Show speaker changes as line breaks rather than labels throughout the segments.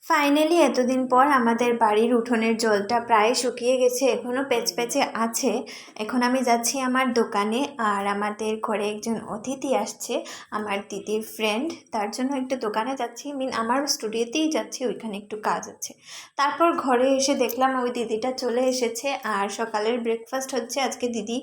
Finally এতদিন পর আমাদের বাড়ির উঠোনের জলটা প্রায় শুকিয়ে গেছে, এখনও প্যাচপ্যাচে আছে। এখন আমি যাচ্ছি আমার দোকানে, আর আমাদের ঘরে একজন অতিথি আসছে, আমার দিদির ফ্রেন্ড, তার জন্য একটু দোকানে যাচ্ছি। আমার স্টুডিওতেই যাচ্ছি, ওইখানে একটু কাজ আছে। তারপর ঘরে এসে দেখলাম ওই দিদিটা চলে এসেছে, আর সকালের ব্রেকফাস্ট হচ্ছে। আজকে দিদি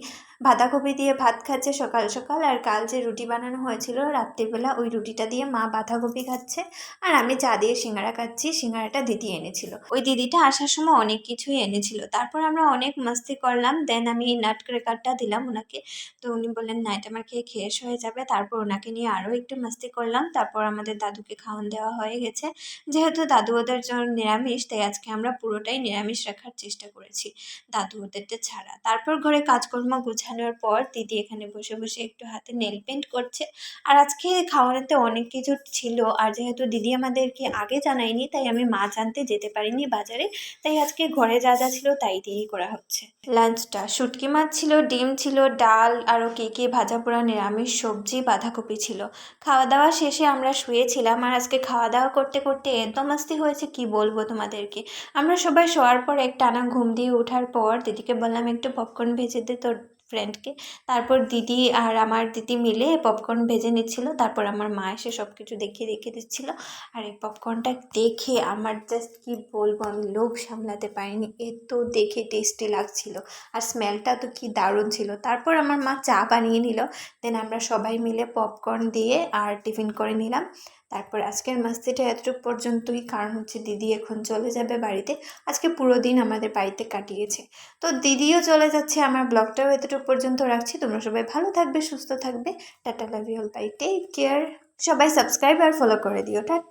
বাঁধাকপি দিয়ে ভাত খাচ্ছে সকাল সকাল, আর কাল যে রুটি বানানো হয়েছিল রাত্রিবেলা, ওই রুটিটা দিয়ে মা বাঁধাকপি খাচ্ছে, আর আমি চা দিয়ে সিঙ্গারা খাচ্ছি। সিঙ্গারাটা দিদি এনেছিল, ওই দিদিটা আসার সময় অনেক কিছুই এনেছিল। তারপর আমরা অনেক মাস্তি করলাম, দেন আমি নাট ক্র্যাকারটা দিলাম ওনাকে, তো উনি বললেন না, এটা আমার খেয়ে শেষ হয়ে যাবে। তারপর ওনাকে নিয়ে আরও একটু মাস্তি করলাম। তারপর আমাদের দাদুকে খাওয়ান দেওয়া হয়ে গেছে। যেহেতু দাদু ওদের জন্য নিরামিষ, তাই আজকে আমরা পুরোটাই নিরামিষ রাখার চেষ্টা করেছি, দাদু ওদেরটা ছাড়া। তারপর ঘরে কাজকর্ম গুছানোর পর দিদি এখানে বসে বসে একটু হাতে নেল পেন্ট করছে। আর আজকে খাওয়ানোতে অনেক কিছু ছিল, আর যেহেতু দিদি আমাদেরকে আগে জানায়নি, তাই আমি মাছ আনতে যেতে পারিনি বাজারে, তাই আজকে ঘরে যা যা ছিল তাই দিয়েই করা হচ্ছে। লাঞ্চটা শুটকি মাছ ছিল, ডিম ছিল, ডাল, আরও কী ভাজা পোড়া নিরামিষ সবজি, বাঁধাকপি ছিল। খাওয়া দাওয়া শেষে আমরা শুয়েছিলাম, আর আজকে খাওয়া দাওয়া করতে করতে এত মাস্তি হয়েছে কি বলবো তোমাদেরকে। আমরা সবাই শোয়ার পর এক টানা ঘুম দিয়ে ওঠার পর দিদিকে বললাম একটু পপকর্ন ভেজে দে তোর ফ্রেন্ডকে। তারপর দিদি আর আমার দিদি মিলে পপকর্ন ভেজে নিচ্ছিল। তারপর আমার মা এসে সব কিছু দেখিয়ে দেখিয়ে দিচ্ছিল, আর এই পপকর্নটা দেখে আমার জাস্ট কি বলবো, আমি লোভ সামলাতে পারিনি, এত দেখে টেস্টি লাগছিল, আর স্মেলটা তো কি দারুণ ছিল। তারপর আমার মা চা বানিয়ে নিল, দেন আমরা সবাই মিলে পপকর্ন দিয়ে আর টিফিন করে নিলাম। তারপর আজকের মাস্তিটা এতটুকু পর্যন্তই, কারণ হচ্ছে দিদি এখন চলে যাবে বাড়িতে। আজকে পুরো দিন আমাদের বাড়িতে কাটিয়েছে, তো দিদিও চলে যাচ্ছে, আমার ব্লগটাও এতটুকু পর্যন্ত রাখছি। তোমরা সবাই ভালো থাকবে, সুস্থ থাকবে। Tata, love you all, bye, take care. সবাই সাবস্ক্রাইব আর ফলো করে দিও। টাটা।